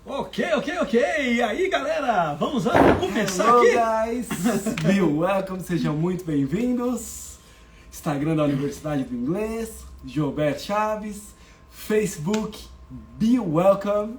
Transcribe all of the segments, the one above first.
Ok. E aí, galera? Vamos lá começar Hello, aqui? guys! Be welcome, sejam muito bem-vindos. Instagram da Universidade do Inglês, Gilberto Chaves, Facebook, Be welcome.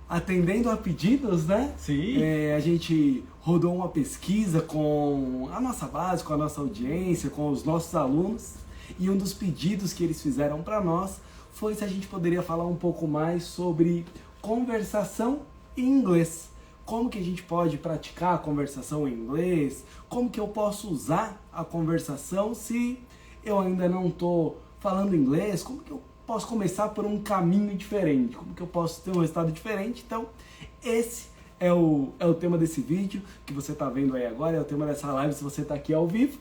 Atendendo a pedidos, né? Sim. A gente rodou uma pesquisa com a nossa base, com a nossa audiência, com os nossos alunos. E um dos pedidos que eles fizeram para nós foi se a gente poderia falar um pouco mais sobre conversação em inglês. Como que a gente pode praticar a conversação em inglês? Como que eu posso usar a conversação se eu ainda não estou falando inglês? Como que eu posso começar por um caminho diferente? Como que eu posso ter um resultado diferente? Então, esse é o tema desse vídeo que você está vendo aí agora, é o tema dessa live se você está aqui ao vivo.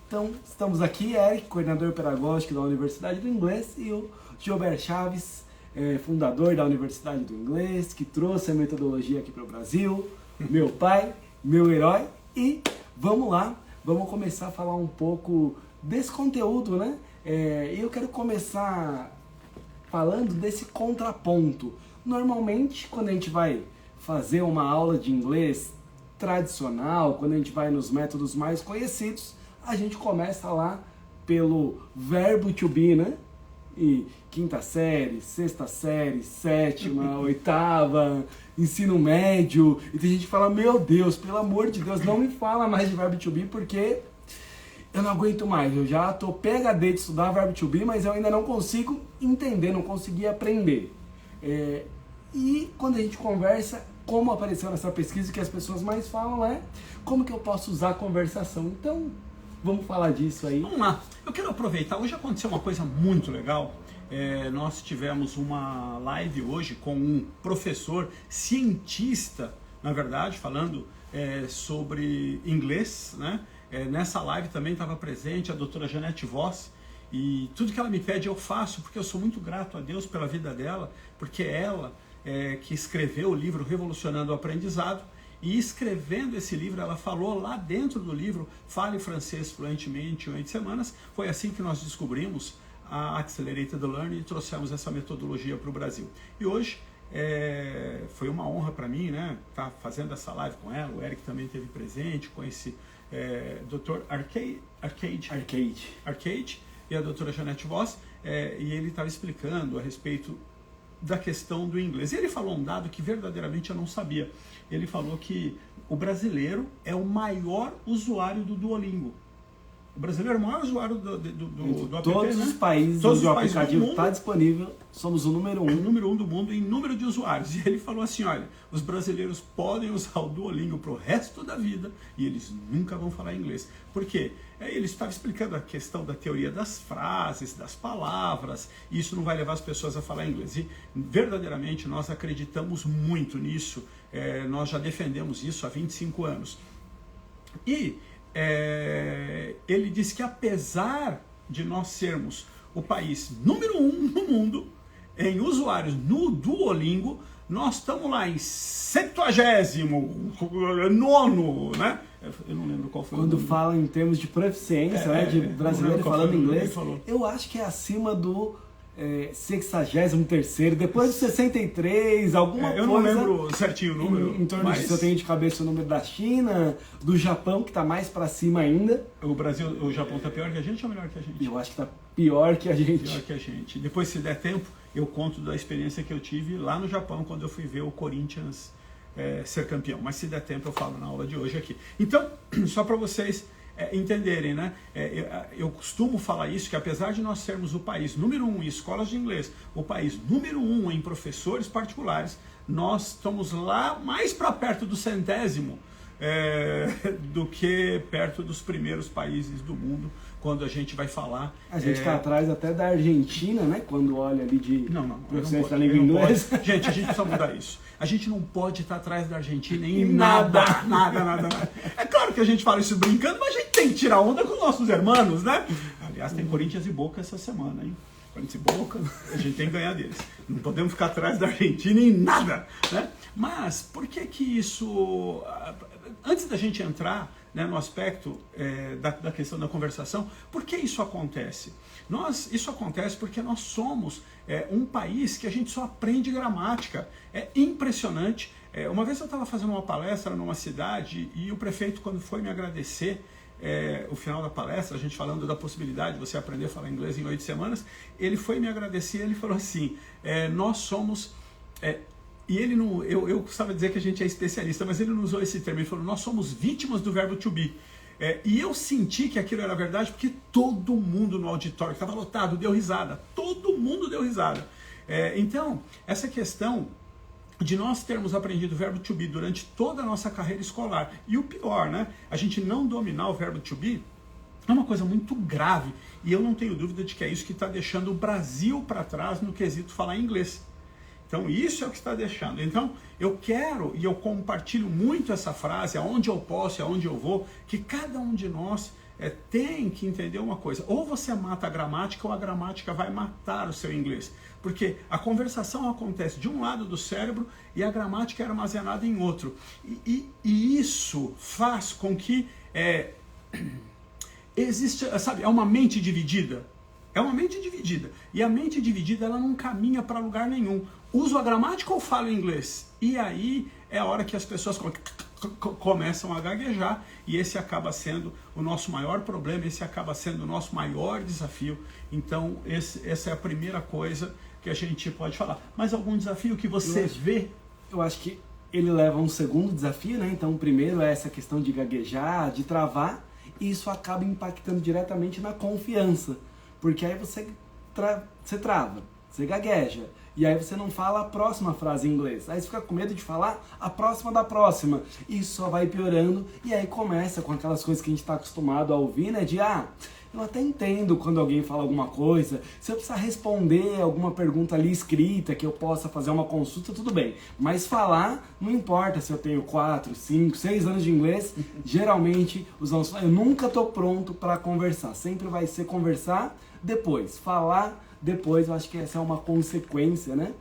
Então, estamos aqui, Eric, coordenador pedagógico da Universidade do Inglês, e o Gilberto Chaves, fundador da Universidade do Inglês, que trouxe a metodologia aqui para o Brasil, meu pai, meu herói. E vamos lá, vamos começar a falar um pouco desse conteúdo, né? Eu quero começar falando desse contraponto. Normalmente, quando a gente vai fazer uma aula de inglês tradicional, quando a gente vai nos métodos mais conhecidos, a gente começa lá pelo verbo to be, né? E quinta série, sexta série, sétima, oitava, ensino médio. E tem gente que fala, meu Deus, pelo amor de Deus, não me fala mais de verbo to be porque eu não aguento mais. Eu já tô PhD de estudar verbo to be, mas eu ainda não consigo entender, não consegui aprender. E quando a gente conversa, como apareceu nessa pesquisa, que as pessoas mais falam é como que eu posso usar a conversação. Então, vamos falar disso aí. Vamos lá. Eu quero aproveitar. Hoje aconteceu uma coisa muito legal. Nós tivemos uma live hoje com um professor cientista, na verdade, falando sobre inglês, né? Nessa live também estava presente a doutora Janete Voss, e tudo que ela me pede eu faço, porque eu sou muito grato a Deus pela vida dela, porque ela que escreveu o livro Revolucionando o Aprendizado, e escrevendo esse livro, ela falou lá dentro do livro, fale francês fluentemente em 8 semanas. Foi assim que nós descobrimos a Accelerated Learning e trouxemos essa metodologia para o Brasil. E hoje foi uma honra para mim, né, estar fazendo essa live com ela. O Eric também esteve presente com esse Dr. Arcade e a doutora Janete Voss, e ele estava explicando a respeito da questão do inglês. E ele falou um dado que verdadeiramente eu não sabia. Ele falou que o brasileiro é o maior usuário do Duolingo. O brasileiro é o maior usuário do app, todos né? os países Todos onde os o países aplicativo está disponível, somos o número 1. O número 1 do mundo em número de usuários. E ele falou assim, olha, os brasileiros podem usar o Duolingo para o resto da vida e eles nunca vão falar inglês. Por quê? Ele estava explicando a questão da teoria das frases, das palavras, e isso não vai levar as pessoas a falar inglês. E verdadeiramente nós acreditamos muito nisso, nós já defendemos isso há 25 anos. E ele disse que apesar de nós sermos o país número 1 no mundo em usuários no Duolingo, nós estamos lá em 79º, né? Eu não lembro qual foi. Quando fala em termos de proficiência, né, de brasileiro falando inglês, eu acho que é acima do 63º, depois do 63, alguma coisa. Eu não lembro certinho o número. Em torno disso, eu tenho de cabeça o número da China, do Japão, que está mais para cima ainda. O Japão está pior que a gente ou melhor que a gente? Eu acho que está pior que a gente. Pior que a gente. Depois, se der tempo, eu conto da experiência que eu tive lá no Japão, quando eu fui ver o Corinthians ser campeão. Mas se der tempo, eu falo na aula de hoje aqui. Então, só para vocês entenderem, né? Eu costumo falar isso, que apesar de nós sermos o país número 1 em escolas de inglês, o país número 1 em professores particulares, nós estamos lá mais para perto do 100º do que perto dos primeiros países do mundo, quando a gente vai falar. A gente está atrás até da Argentina, né? Quando olha ali de professores da língua inglesa. Gente, a gente precisa mudar isso. A gente não pode estar atrás da Argentina em nada. É claro que a gente fala isso brincando, mas a gente tem que tirar onda com nossos irmãos, né? Aliás, tem Corinthians e Boca essa semana, hein? Corinthians e Boca, a gente tem que ganhar deles. Não podemos ficar atrás da Argentina em nada, né? Mas por que isso... Antes da gente entrar né, no aspecto da questão da conversação. Por que isso acontece? Isso acontece porque nós somos um país que a gente só aprende gramática. É impressionante. Uma vez eu estava fazendo uma palestra numa cidade e o prefeito, quando foi me agradecer, o final da palestra, a gente falando da possibilidade de você aprender a falar inglês em 8 semanas, ele foi me agradecer, ele falou assim, nós somos... e ele não, eu gostava de dizer que a gente é especialista, mas ele não usou esse termo, ele falou, nós somos vítimas do verbo to be. E eu senti que aquilo era verdade porque todo mundo no auditório, que estava lotado, deu risada. Todo mundo deu risada. Então, essa questão de nós termos aprendido o verbo to be durante toda a nossa carreira escolar, e o pior, né? A gente não dominar o verbo to be é uma coisa muito grave, e eu não tenho dúvida de que é isso que está deixando o Brasil para trás no quesito falar inglês. Então isso é o que está deixando. Então eu quero, e eu compartilho muito essa frase, aonde eu posso e aonde eu vou, que cada um de nós tem que entender uma coisa, ou você mata a gramática ou a gramática vai matar o seu inglês. Porque a conversação acontece de um lado do cérebro e a gramática é armazenada em outro. E isso faz com que existe, sabe, é uma mente dividida. É uma mente dividida. E a mente dividida, ela não caminha para lugar nenhum. Uso a gramática ou falo inglês? E aí é a hora que as pessoas começam a gaguejar, e esse acaba sendo o nosso maior problema, esse acaba sendo o nosso maior desafio. Então, essa é a primeira coisa que a gente pode falar. Mais algum desafio que você vê? Eu acho que ele leva um segundo desafio, né? Então, o primeiro é essa questão de gaguejar, de travar, e isso acaba impactando diretamente na confiança. Porque aí você trava, você gagueja, e aí você não fala a próxima frase em inglês. Aí você fica com medo de falar a próxima da próxima. E isso só vai piorando, e aí começa com aquelas coisas que a gente está acostumado a ouvir, né? De, eu até entendo quando alguém fala alguma coisa, se eu precisar responder alguma pergunta ali escrita, que eu possa fazer uma consulta, tudo bem. Mas falar, não importa se eu tenho 4, 5, 6 anos de inglês, geralmente os alunos falam, eu nunca estou pronto para conversar. Sempre vai ser conversar depois, falar depois. Eu acho que essa é uma consequência, né?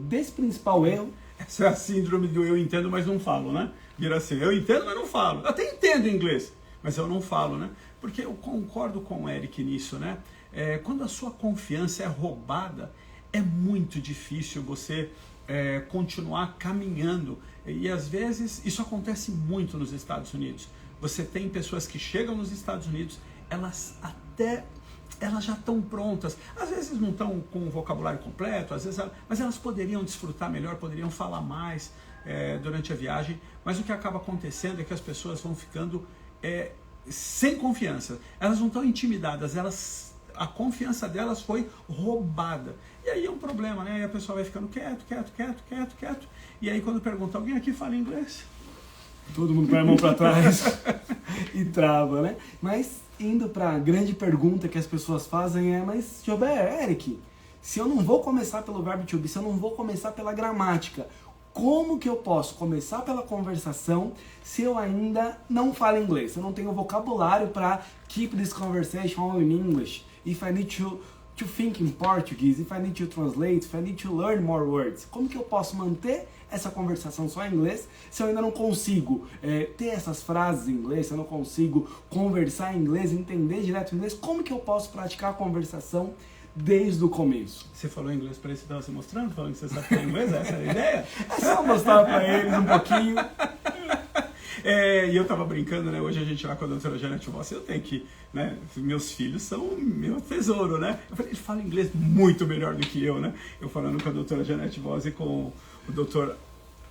Desse principal erro. Essa é a síndrome do eu entendo, mas não falo, né? Vira assim, eu entendo, mas não falo. Eu até entendo inglês, mas eu não falo, né? Porque eu concordo com o Eric nisso, né? Quando a sua confiança é roubada, é muito difícil você continuar caminhando. E às vezes isso acontece muito nos Estados Unidos. Você tem pessoas que chegam nos Estados Unidos, elas já estão prontas. Às vezes não estão com o vocabulário completo, às vezes, mas elas poderiam desfrutar melhor, poderiam falar mais durante a viagem. Mas o que acaba acontecendo é que as pessoas vão ficando sem confiança. Elas não estão intimidadas, a confiança delas foi roubada. E aí é um problema, né? E a pessoa vai ficando quieto. E aí quando pergunta, alguém aqui fala inglês? Todo mundo põe a mão para trás e trava, né? Mas indo para a grande pergunta que as pessoas fazem mas Gilberto, Eric, se eu não vou começar pelo verbo to be, se eu não vou começar pela gramática, como que eu posso começar pela conversação se eu ainda não falo inglês? Eu não tenho vocabulário para keep this conversation all in English. If I need to think in Portuguese, if I need to translate, if I need to learn more words. Como que eu posso manter essa conversação só em inglês se eu ainda não consigo ter essas frases em inglês, se eu não consigo conversar em inglês, entender direto em inglês? Como que eu posso praticar a conversação desde o começo? Você falou inglês para eles, estava se mostrando, falando que você sabe falar inglês, essa era a ideia? É só mostrar para eles um pouquinho. E eu estava brincando, né? Hoje a gente lá com a doutora Janete Voss, eu tenho que, né? Meus filhos são meu tesouro, né? Eu falei, ele fala inglês muito melhor do que eu, né? Eu falando com a doutora Janete Voss e com o doutor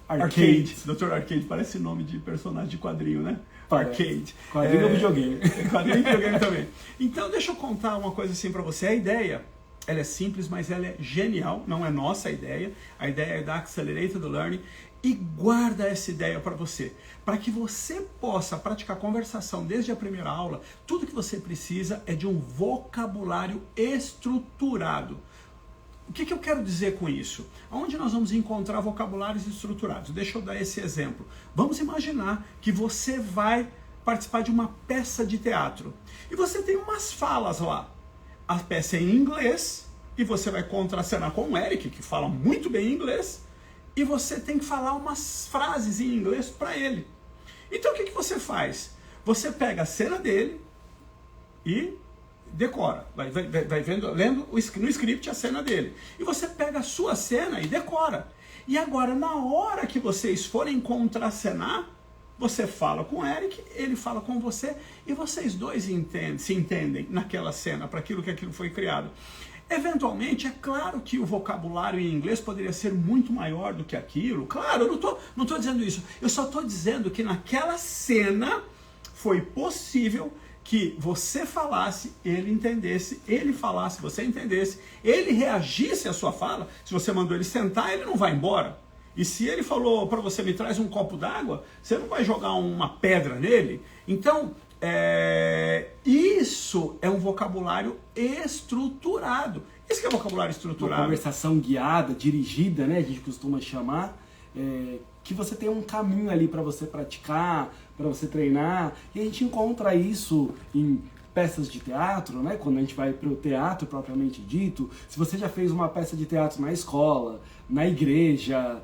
Arcade. Doutor Arcade parece nome de personagem de quadrinho, né? Parece. Arcade. Quadrinho ou videogame. Quadrinho e videogame também. Então, deixa eu contar uma coisa assim para você. A ideia, ela é simples, mas ela é genial. Não é nossa ideia. A ideia é da Accelerated Learning. E guarda essa ideia para você. Para que você possa praticar conversação desde a primeira aula, tudo que você precisa é de um vocabulário estruturado. O que eu quero dizer com isso? Onde nós vamos encontrar vocabulários estruturados? Deixa eu dar esse exemplo. Vamos imaginar que você vai participar de uma peça de teatro. E você tem umas falas lá. A peça é em inglês, e você vai contracenar com o Eric, que fala muito bem inglês, e você tem que falar umas frases em inglês para ele. Então o que você faz? Você pega a cena dele e decora. Vai vendo, lendo no script a cena dele. E você pega a sua cena e decora. E agora, na hora que vocês forem contracenar, você fala com o Eric, ele fala com você, e vocês dois se entendem naquela cena, para aquilo que aquilo foi criado. Eventualmente, é claro que o vocabulário em inglês poderia ser muito maior do que aquilo. Claro, eu não tô dizendo isso. Eu só estou dizendo que naquela cena foi possível que você falasse, ele entendesse, ele falasse, você entendesse, ele reagisse à sua fala. Se você mandou ele sentar, ele não vai embora. E se ele falou para você, me traz um copo d'água, você não vai jogar uma pedra nele. Então, isso é um vocabulário estruturado. Isso que é vocabulário estruturado. Uma conversação guiada, dirigida, né? A gente costuma chamar. Que você tem um caminho ali para você praticar, para você treinar. E a gente encontra isso em peças de teatro, né? Quando a gente vai para o teatro propriamente dito. Se você já fez uma peça de teatro na escola, na igreja,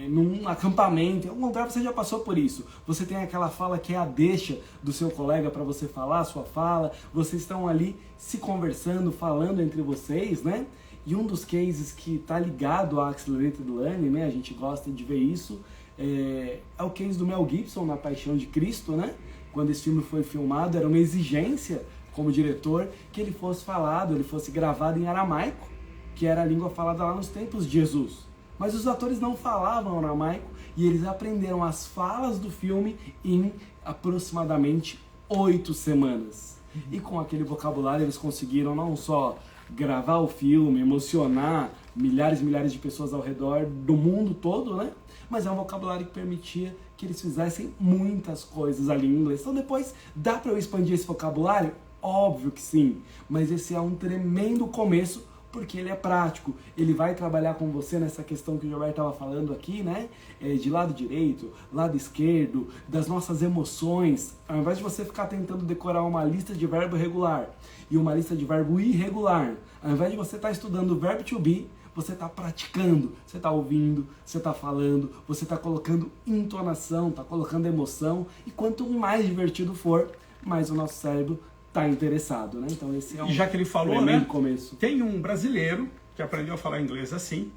num acampamento, em algum lugar você já passou por isso. Você tem aquela fala que é a deixa do seu colega para você falar a sua fala. Vocês estão ali se conversando, falando entre vocês, né? E um dos cases que está ligado à Accelerated Learning, né? A gente gosta de ver isso, é o case do Mel Gibson na Paixão de Cristo, né? Quando esse filme foi filmado, era uma exigência como diretor que ele fosse falado, ele fosse gravado em aramaico, que era a língua falada lá nos tempos de Jesus. Mas os atores não falavam aramaico e eles aprenderam as falas do filme em aproximadamente 8 semanas. E com aquele vocabulário eles conseguiram não só gravar o filme, emocionar milhares e milhares de pessoas ao redor do mundo todo, né? Mas é um vocabulário que permitia que eles fizessem muitas coisas ali em inglês. Então depois, dá para eu expandir esse vocabulário? Óbvio que sim, mas esse é um tremendo começo, porque ele é prático, ele vai trabalhar com você nessa questão que o Gilberto estava falando aqui, né? De lado direito, lado esquerdo, das nossas emoções. Ao invés de você ficar tentando decorar uma lista de verbo regular e uma lista de verbo irregular, ao invés de você estar estudando o verbo to be, você está praticando, você está ouvindo, você está falando, você está colocando entonação, está colocando emoção, e quanto mais divertido for, mais o nosso cérebro está interessado, né? Então esse é um já que ele falou, né, começo. Tem um brasileiro que aprendeu a falar inglês assim,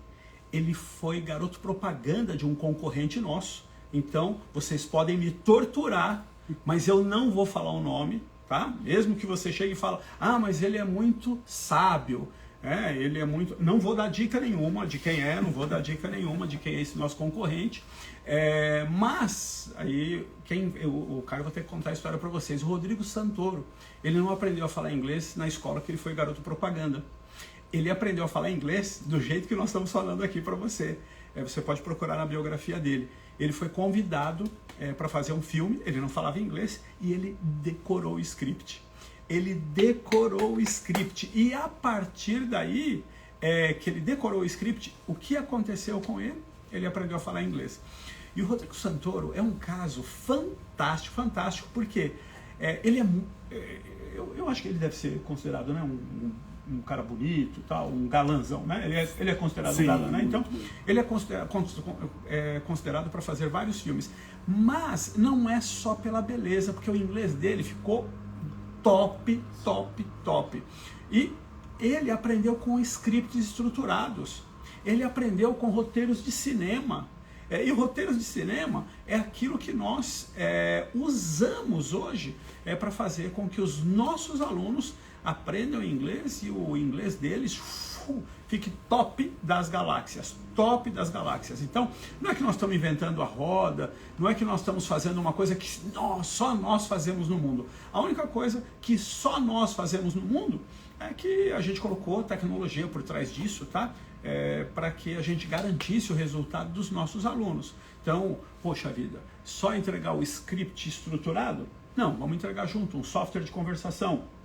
ele foi garoto propaganda de um concorrente nosso, então vocês podem me torturar, mas eu não vou falar o nome, tá? Mesmo que você chegue e fale, mas ele é muito sábio, ele é muito... Não vou dar dica nenhuma de quem é, não vou dar dica nenhuma de quem é esse nosso concorrente, mas aí o cara, vou ter que contar a história para vocês. O Rodrigo Santoro, ele não aprendeu a falar inglês na escola que ele foi garoto propaganda. Ele aprendeu a falar inglês do jeito que nós estamos falando aqui para você. Você pode procurar na biografia dele. Ele foi convidado para fazer um filme, ele não falava inglês e ele decorou o script. Ele decorou o script e a partir daí que ele decorou o script, o que aconteceu com ele? Ele aprendeu a falar inglês. E o Rodrigo Santoro é um caso fantástico, fantástico, porque ele eu acho que ele deve ser considerado, né, um cara bonito, tal, um galanzão, né? Ele é considerado um galã, né? Então, ele é considerado para fazer vários filmes. Mas não é só pela beleza, porque o inglês dele ficou top, top, top. E ele aprendeu com scripts estruturados. Ele aprendeu com roteiros de cinema. E roteiros de cinema é aquilo que nós usamos hoje para fazer com que os nossos alunos aprendam inglês e o inglês deles fique top das galáxias, top das galáxias. Então, não é que nós estamos inventando a roda, não é que nós estamos fazendo uma coisa que só nós fazemos no mundo. A única coisa que só nós fazemos no mundo é que a gente colocou tecnologia por trás disso, tá? Para que a gente garantisse o resultado dos nossos alunos. Então, poxa vida, só entregar o script estruturado? Não, vamos entregar junto um software de conversação.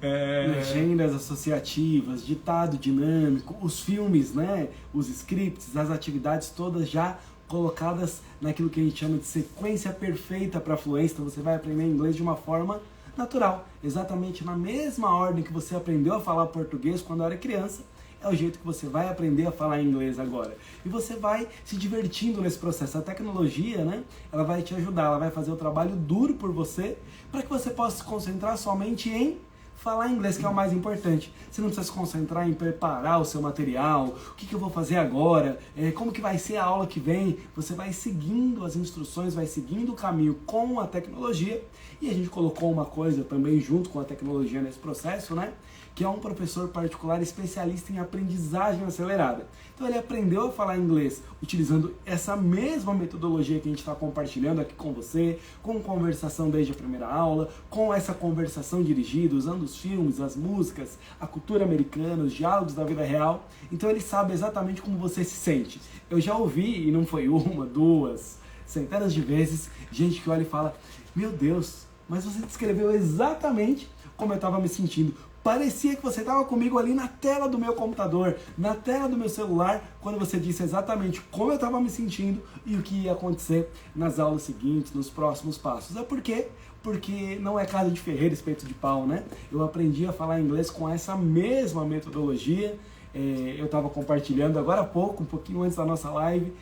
Legendas associativas, ditado dinâmico, os filmes, né? Os scripts, as atividades todas já colocadas naquilo que a gente chama de sequência perfeita para a fluência. Então você vai aprender inglês de uma forma natural, exatamente na mesma ordem que você aprendeu a falar português quando era criança. é o jeito que você vai aprender a falar inglês agora. E você vai se divertindo nesse processo. A tecnologia, né, ela vai te ajudar, ela vai fazer o trabalho duro por você, para que você possa se concentrar somente em falar inglês, que é o mais importante. Você não precisa se concentrar em preparar o seu material, o que eu vou fazer agora, como que vai ser a aula que vem. Você vai seguindo as instruções, vai seguindo o caminho com a tecnologia. E a gente colocou uma coisa também junto com a tecnologia nesse processo, né? Que é um professor particular especialista em aprendizagem acelerada. Então ele aprendeu a falar inglês utilizando essa mesma metodologia que a gente está compartilhando aqui com você, com conversação desde a primeira aula, com essa conversação dirigida, usando os filmes, as músicas, a cultura americana, os diálogos da vida real. Então ele sabe exatamente como você se sente. Eu já ouvi, e não foi uma, duas, centenas de vezes, gente que olha e fala: meu Deus, mas você descreveu exatamente como eu estava me sentindo. Parecia que você estava comigo ali na tela do meu computador, na tela do meu celular, quando você disse exatamente como eu estava me sentindo e o que ia acontecer nas aulas seguintes, nos próximos passos. É por quê? Porque não é casa de ferreiro, espeto de pau, né? Eu aprendi a falar inglês com essa mesma metodologia. Eu estava compartilhando agora há pouco, um pouquinho antes da nossa live,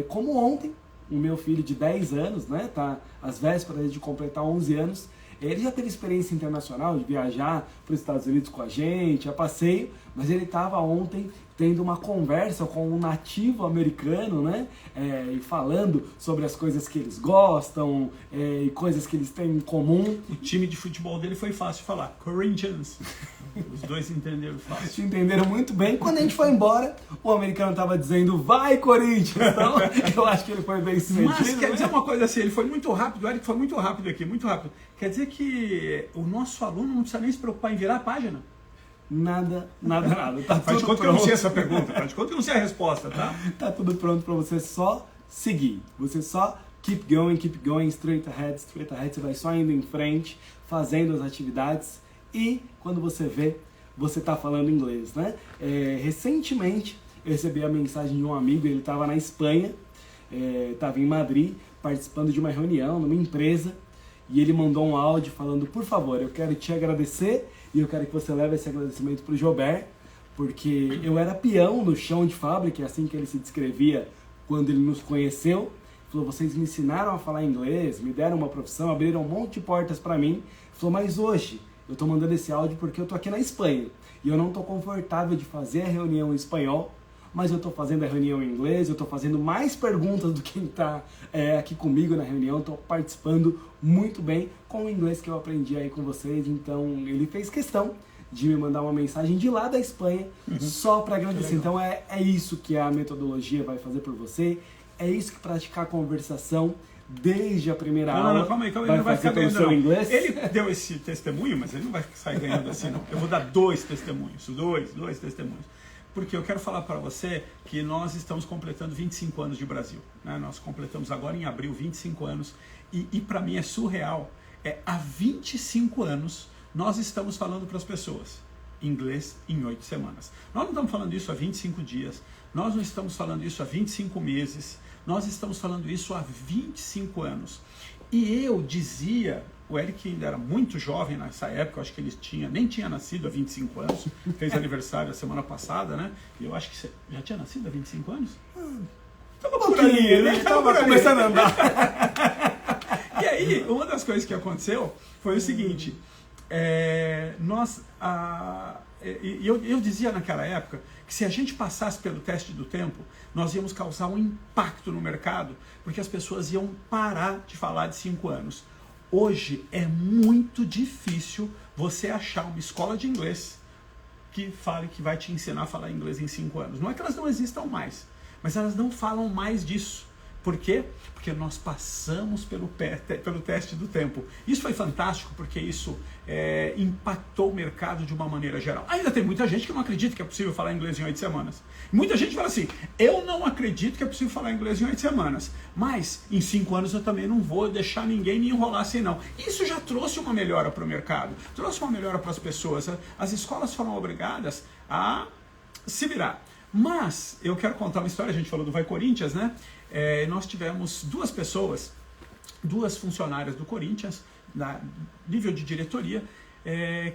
como ontem, o meu filho de 10 anos, né? Tá às vésperas de completar 11 anos, ele já teve experiência internacional de viajar para os Estados Unidos com a gente, a passeio, mas ele estava ontem tendo uma conversa com um nativo americano, né? E falando sobre as coisas que eles gostam, e coisas que eles têm em comum. O time de futebol dele foi fácil falar, Corinthians. Os dois entenderam fácil. Entenderam muito bem. Quando a gente foi embora, o americano estava dizendo: vai, Corinthians! Então, eu acho que ele foi bem sucedido. Mas quer dizer uma coisa assim, ele foi muito rápido, o Eric foi muito rápido aqui, muito rápido. Quer dizer que o nosso aluno não precisa nem se preocupar em virar a página? Nada. Tá Faz de tudo conta que eu não sei pronto. essa pergunta, faz de conta que eu não sei a resposta, tá? Tá tudo pronto para você só seguir. Você só keep going, straight ahead. Você vai só indo em frente, fazendo as atividades. E quando você vê, você tá falando inglês, né? Recentemente eu recebi a mensagem de um amigo, ele estava na Espanha, estava em Madrid, participando de uma reunião numa empresa, e ele mandou um áudio falando: por favor, eu quero te agradecer e eu quero que você leve esse agradecimento para o Joubert, porque eu era peão no chão de fábrica, é assim que ele se descrevia quando ele nos conheceu. Ele falou: vocês me ensinaram a falar inglês, me deram uma profissão, abriram um monte de portas para mim. Ele falou: mas hoje eu estou mandando esse áudio porque eu estou aqui na Espanha e eu não estou confortável de fazer a reunião em espanhol, mas eu estou fazendo a reunião em inglês, eu estou fazendo mais perguntas do que quem está aqui comigo na reunião, estou participando muito bem com o inglês que eu aprendi aí com vocês. Então ele fez questão de me mandar uma mensagem de lá da Espanha, só para agradecer. Então é isso que a metodologia vai fazer por você, é isso que praticar conversação desde a primeira aula. Não, calma aí, ele não vai ficar ganhando seu não. inglês. Ele deu esse testemunho, mas ele não vai sair ganhando assim não. Eu vou dar dois testemunhos, dois testemunhos. Porque eu quero falar para você que nós estamos completando 25 anos de Brasil, né? Nós completamos agora em abril 25 anos e para mim é surreal. Há 25 anos nós estamos falando para as pessoas inglês em 8 semanas. Nós não estamos falando isso há 25 dias, nós não estamos falando isso há 25 meses, nós estamos falando isso há 25 anos. E eu dizia, o Eric ainda era muito jovem nessa época, eu acho que ele nem tinha nascido há 25 anos, fez aniversário a semana passada, né? E eu acho que você já tinha nascido há 25 anos? Tava por ali, né? Tava começando a andar. E aí, uma das coisas que aconteceu foi o seguinte, eu dizia naquela época que se a gente passasse pelo teste do tempo, nós íamos causar um impacto no mercado, porque as pessoas iam parar de falar de 5 anos. Hoje é muito difícil você achar uma escola de inglês que fale que vai te ensinar a falar inglês em 5 anos. Não é que elas não existam mais, mas elas não falam mais disso. Por quê? Porque nós passamos pelo teste do tempo. Isso foi fantástico, porque isso impactou o mercado de uma maneira geral. Ainda tem muita gente que não acredita que é possível falar inglês em 8 semanas. Muita gente fala assim: eu não acredito que é possível falar inglês em 8 semanas, mas em 5 anos eu também não vou deixar ninguém me enrolar assim não. Isso já trouxe uma melhora para o mercado, trouxe uma melhora para as pessoas. As escolas foram obrigadas a se virar. Mas eu quero contar uma história, a gente falou do Vai Corinthians, né? Nós tivemos duas funcionárias do Corinthians, nível de diretoria,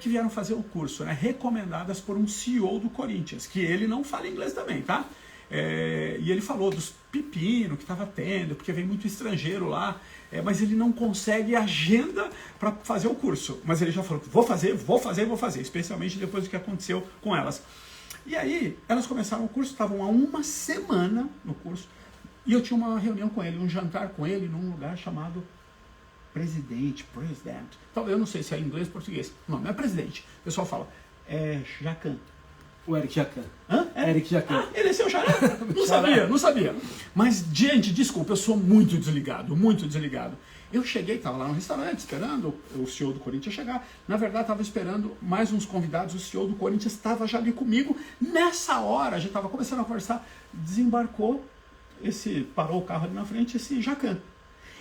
que vieram fazer o curso, né, recomendadas por um CEO do Corinthians, que ele não fala inglês também, tá? E ele falou dos pepinos que estava tendo, porque vem muito estrangeiro lá, mas ele não consegue agenda para fazer o curso. Mas ele já falou que vou fazer, especialmente depois do que aconteceu com elas. E aí, elas começaram o curso, estavam há uma semana no curso, e eu tinha uma reunião com ele, um jantar com ele, num lugar chamado President. Então, eu não sei se é inglês ou português. Não é presidente. O pessoal fala, Jacan. O Eric Jacan. Hã? Eric Jacan. Ah, ele é seu xará? Não sabia. Mas, gente, desculpa, eu sou muito desligado. Eu cheguei, estava lá no restaurante esperando o CEO do Corinthians chegar. Na verdade, estava esperando mais uns convidados. O CEO do Corinthians estava já ali comigo. Nessa hora, a gente estava começando a conversar. Desembarcou, parou o carro ali na frente, esse Jacan.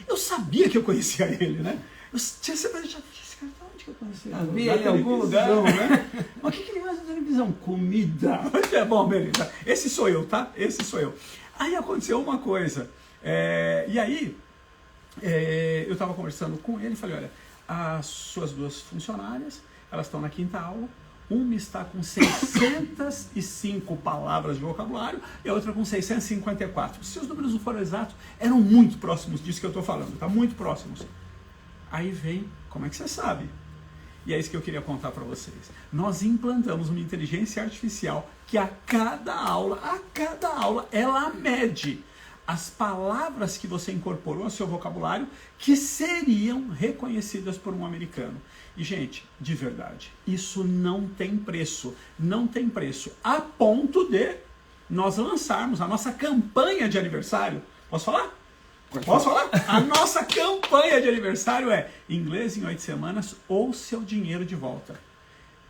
Eu sabia que eu conhecia ele, né? Eu tinha certeza, esse cara, onde que eu conheci ele? Vi ele em algum lugar, né? Mas o que ele faz na televisão? Comida. Bom, beleza. Esse sou eu, tá? Esse sou eu. Aí aconteceu uma coisa. E aí, eu estava conversando com ele e falei, olha, as suas duas funcionárias, elas estão na 5ª aula. Uma está com 605 palavras de vocabulário e a outra com 654. Se os números não foram exatos, eram muito próximos disso que eu estou falando, tá? Muito próximos. Aí vem, como é que você sabe? E é isso que eu queria contar para vocês. Nós implantamos uma inteligência artificial que a cada aula, ela mede as palavras que você incorporou ao seu vocabulário que seriam reconhecidas por um americano. E, gente, de verdade, isso não tem preço. Não tem preço. A ponto de nós lançarmos a nossa campanha de aniversário. Posso falar? Posso falar? A nossa campanha de aniversário é Inglês em 8 semanas ou seu dinheiro de volta.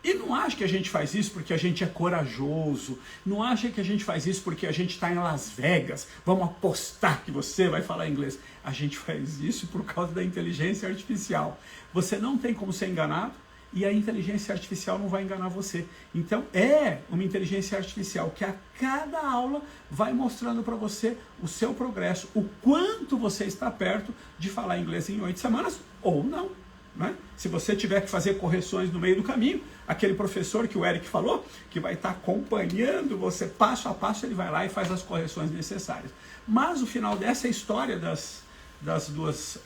E não acha que a gente faz isso porque a gente é corajoso. Não acha que a gente faz isso porque a gente está em Las Vegas. Vamos apostar que você vai falar inglês. A gente faz isso por causa da inteligência artificial. Você não tem como ser enganado e a inteligência artificial não vai enganar você. Então é uma inteligência artificial que a cada aula vai mostrando para você o seu progresso, o quanto você está perto de falar inglês em 8 semanas ou não. Né? Se você tiver que fazer correções no meio do caminho, aquele professor que o Eric falou, que vai estar acompanhando você passo a passo, ele vai lá e faz as correções necessárias. Mas o final dessa história das duas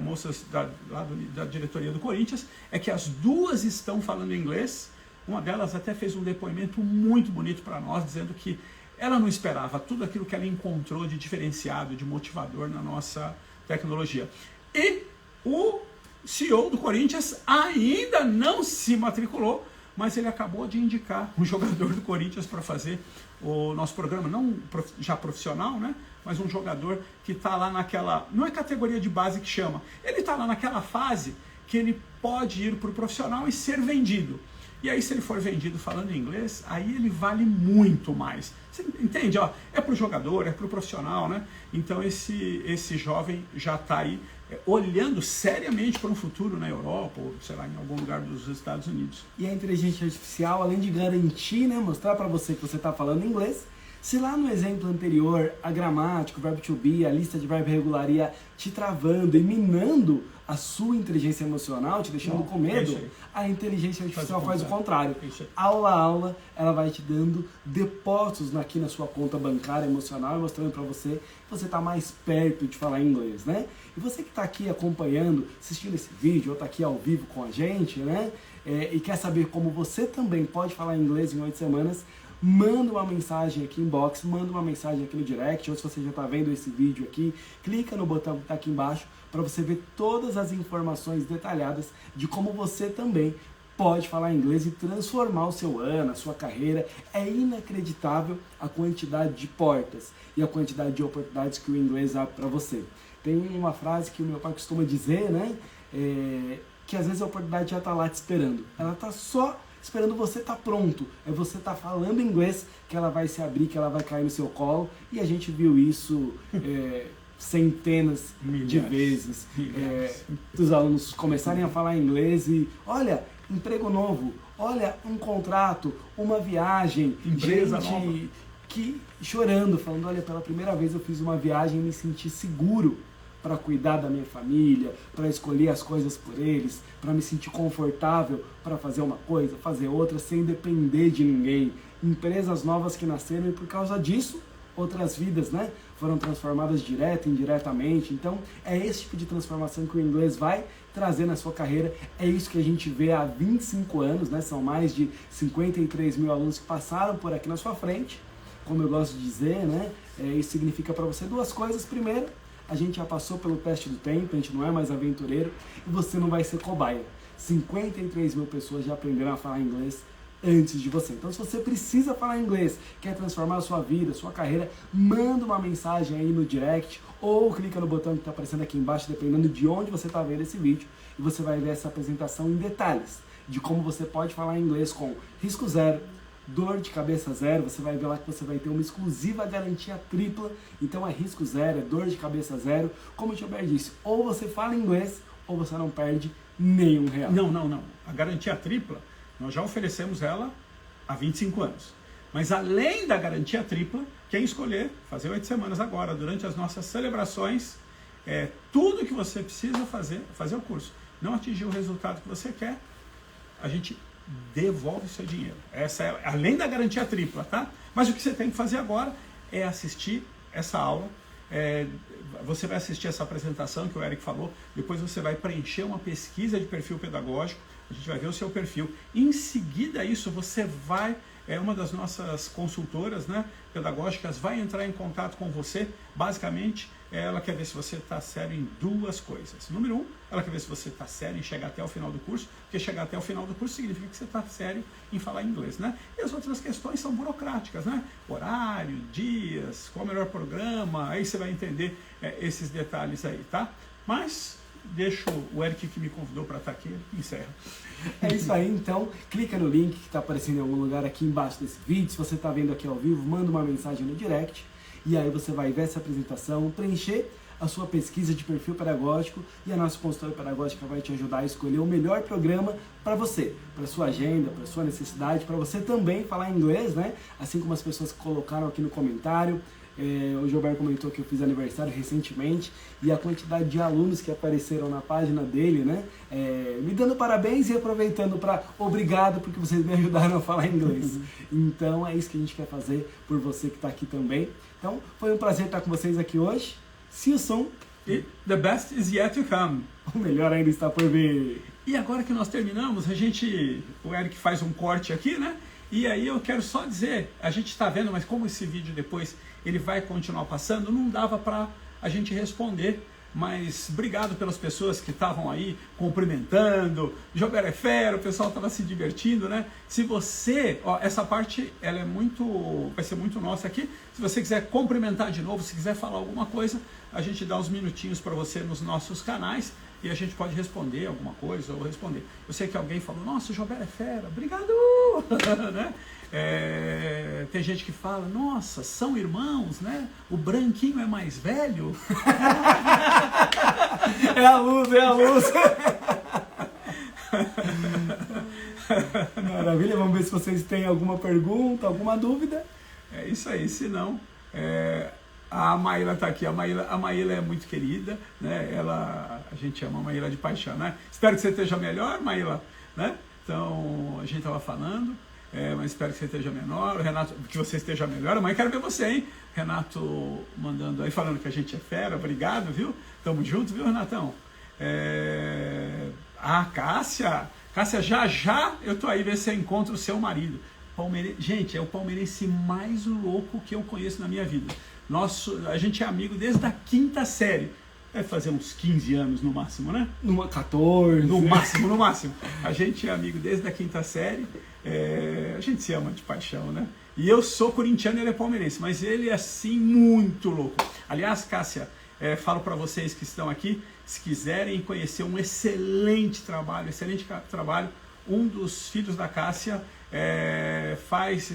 moças da diretoria do Corinthians é que as duas estão falando inglês. Uma delas até fez um depoimento muito bonito para nós, dizendo que ela não esperava tudo aquilo que ela encontrou de diferenciado, de motivador na nossa tecnologia. E o CEO do Corinthians ainda não se matriculou, mas ele acabou de indicar um jogador do Corinthians para fazer o nosso programa, não já profissional, né? Mas um jogador que está lá naquela, não é categoria de base que chama, ele está lá naquela fase que ele pode ir para o profissional e ser vendido. E aí, se ele for vendido falando inglês, aí ele vale muito mais. Você entende? Ó, é para o jogador, é para o profissional, né? Então esse jovem já está aí olhando seriamente para um futuro na Europa, ou sei lá, em algum lugar dos Estados Unidos. E a inteligência artificial, além de garantir, né, mostrar para você que você está falando inglês, se lá no exemplo anterior a gramática, o verbo to be, a lista de verbo irregular ia te travando e minando a sua inteligência emocional, te deixando com medo, a inteligência artificial faz o contrário. Aula a aula, ela vai te dando depósitos aqui na sua conta bancária emocional, mostrando para você que você está mais perto de falar inglês, né? E você que está aqui acompanhando, assistindo esse vídeo, ou está aqui ao vivo com a gente, né? E quer saber como você também pode falar inglês em 8 semanas, manda uma mensagem aqui inbox, manda uma mensagem aqui no direct, ou se você já está vendo esse vídeo aqui, clica no botão que está aqui embaixo para você ver todas as informações detalhadas de como você também pode falar inglês e transformar o seu ano, a sua carreira. É inacreditável a quantidade de portas e a quantidade de oportunidades que o inglês abre para você. Tem uma frase que o meu pai costuma dizer, né? Que às vezes a oportunidade já está lá te esperando. Ela está só esperando você estar pronto. É você estar falando inglês que ela vai se abrir, que ela vai cair no seu colo. E a gente viu isso centenas de vezes. Dos alunos começarem a falar inglês e, olha, emprego novo, olha, um contrato, uma viagem, empresa gente nova. Que chorando, falando, olha, pela primeira vez eu fiz uma viagem e me senti seguro para cuidar da minha família, para escolher as coisas por eles, para me sentir confortável para fazer uma coisa, fazer outra, sem depender de ninguém. Empresas novas que nasceram e por causa disso, outras vidas, né, foram transformadas direta e indiretamente. Então, é esse tipo de transformação que o inglês vai trazer na sua carreira. É isso que a gente vê há 25 anos, né? São mais de 53 mil alunos que passaram por aqui na sua frente. Como eu gosto de dizer, né? Isso significa para você duas coisas. Primeiro, a gente já passou pelo teste do tempo, a gente não é mais aventureiro e você não vai ser cobaia. 53 mil pessoas já aprenderam a falar inglês antes de você. Então, se você precisa falar inglês, quer transformar a sua vida, a sua carreira, manda uma mensagem aí no direct ou clica no botão que está aparecendo aqui embaixo, dependendo de onde você está vendo esse vídeo, e você vai ver essa apresentação em detalhes de como você pode falar inglês com risco zero, dor de cabeça zero. Você vai ver lá que você vai ter uma exclusiva garantia tripla. Então é risco zero, é dor de cabeça zero. Como o Gilberto disse, ou você fala inglês ou você não perde nenhum real. Não. A garantia tripla, nós já oferecemos ela há 25 anos. Mas além da garantia tripla, quem escolher fazer 8 semanas agora, durante as nossas celebrações, tudo que você precisa fazer o curso, não atingir o resultado que você quer, a gente devolve o seu dinheiro. Essa é além da garantia tripla, tá? Mas o que você tem que fazer agora é assistir essa aula. Você vai assistir essa apresentação que o Eric falou, depois você vai preencher uma pesquisa de perfil pedagógico, a gente vai ver o seu perfil. Em seguida isso, você vai, uma das nossas consultoras, né, pedagógicas, vai entrar em contato com você. Basicamente, ela quer ver se você está sério em duas coisas. Número 1, ela quer ver se você está sério em chegar até o final do curso, porque chegar até o final do curso significa que você está sério em falar inglês, né? E as outras questões são burocráticas, né? Horário, dias, qual o melhor programa, aí você vai entender esses detalhes aí, tá? Mas deixo o Eric, que me convidou para estar aqui, encerra. É isso aí, então, clica no link que está aparecendo em algum lugar aqui embaixo desse vídeo. Se você está vendo aqui ao vivo, manda uma mensagem no direct, e aí você vai ver essa apresentação, preencher a sua pesquisa de perfil pedagógico, e a nossa consultora pedagógica vai te ajudar a escolher o melhor programa para você, para sua agenda, para sua necessidade, para você também falar inglês, né? Assim como as pessoas que colocaram aqui no comentário. O Gilberto comentou que eu fiz aniversário recentemente, e a quantidade de alunos que apareceram na página dele, né, me dando parabéns e aproveitando para obrigado porque vocês me ajudaram a falar inglês. Então é isso que a gente quer fazer por você que está aqui também. Então foi um prazer estar com vocês aqui hoje. See you soon. E the best is yet to come. O melhor ainda está por vir. E agora que nós terminamos, o Eric faz um corte aqui, né? E aí eu quero só dizer, a gente está vendo, mas como esse vídeo depois ele vai continuar passando, não dava para a gente responder. Mas obrigado pelas pessoas que estavam aí cumprimentando, Gilberto é fera, o pessoal estava se divertindo, né? Se você, essa parte ela vai ser muito nossa aqui. Se você quiser cumprimentar de novo, se quiser falar alguma coisa, a gente dá uns minutinhos para você nos nossos canais e a gente pode responder alguma coisa ou responder. Eu sei que alguém falou, nossa, o Gilberto é fera, obrigado! né? Tem gente que fala, nossa, são irmãos, né? O branquinho é mais velho. É a luz. Maravilha, vamos ver se vocês têm alguma pergunta, alguma dúvida. É isso aí, se não, a Maíla está aqui. A Maíla é muito querida, né? A gente ama a Maíla de paixão, né? Espero que você esteja melhor, Maíla, né? Então, a gente estava falando, mas espero que você esteja menor, o Renato, que você esteja melhor. Amanhã quero ver você, hein? Renato mandando aí, falando que a gente é fera, obrigado, viu? Tamo junto, viu, Renatão? Cássia, já eu tô aí, ver se eu encontro o seu marido. Gente, é o palmeirense mais louco que eu conheço na minha vida. A gente é amigo desde a 5ª série. Deve fazer uns 15 anos no máximo, né? 14. No máximo. A gente é amigo desde a 5ª série. A gente se ama de paixão, né? E eu sou corintiano e ele é palmeirense, mas ele é assim muito louco. Aliás, Cássia, falo para vocês que estão aqui, se quiserem conhecer um excelente trabalho, um dos filhos da Cássia faz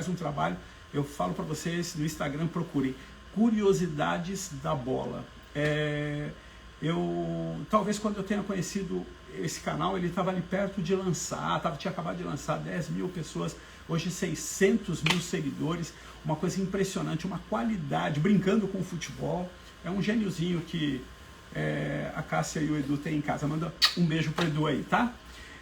um trabalho. Eu falo para vocês no Instagram, procurem Curiosidades da Bola. Talvez quando eu tenha conhecido esse canal, ele estava ali perto de lançar, tinha acabado de lançar 10 mil pessoas, hoje 600 mil seguidores, uma coisa impressionante, uma qualidade, brincando com o futebol, é um gêniozinho que a Cássia e o Edu têm em casa. Manda um beijo pro Edu aí, tá?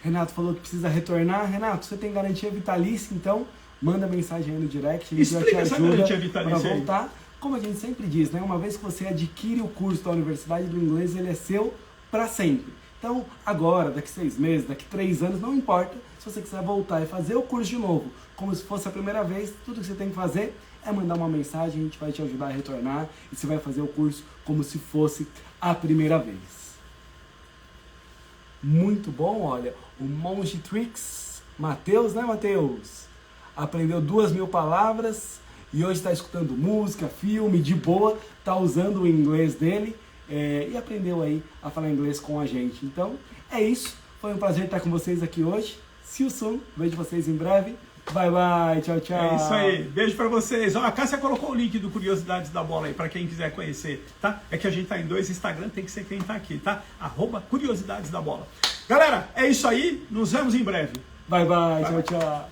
Renato falou que precisa retornar. Renato, você tem garantia vitalícia, então manda mensagem aí no direct, a gente já te ajuda para voltar. Como a gente sempre diz, né? Uma vez que você adquire o curso da Universidade do Inglês, ele é seu para sempre. Então, agora, daqui 6 meses, daqui 3 anos, não importa. Se você quiser voltar e fazer o curso de novo, como se fosse a primeira vez, tudo que você tem que fazer é mandar uma mensagem, a gente vai te ajudar a retornar e você vai fazer o curso como se fosse a primeira vez. Muito bom, olha, o Monge Tricks, Matheus, né, Matheus? Aprendeu 2.000 palavras e hoje está escutando música, filme, de boa, está usando o inglês dele e aprendeu aí a falar inglês com a gente. Então, é isso. Foi um prazer estar com vocês aqui hoje. See you soon. Vejo vocês em breve. Bye, bye. Tchau, tchau. É isso aí. Beijo pra vocês. Ó, a Cássia colocou o link do Curiosidades da Bola aí, pra quem quiser conhecer, tá? É que a gente tá em 2 Instagram, tem que ser quem tá aqui, tá? @Curiosidades da Bola. Galera, é isso aí. Nos vemos em breve. Bye, bye. Tchau, tchau.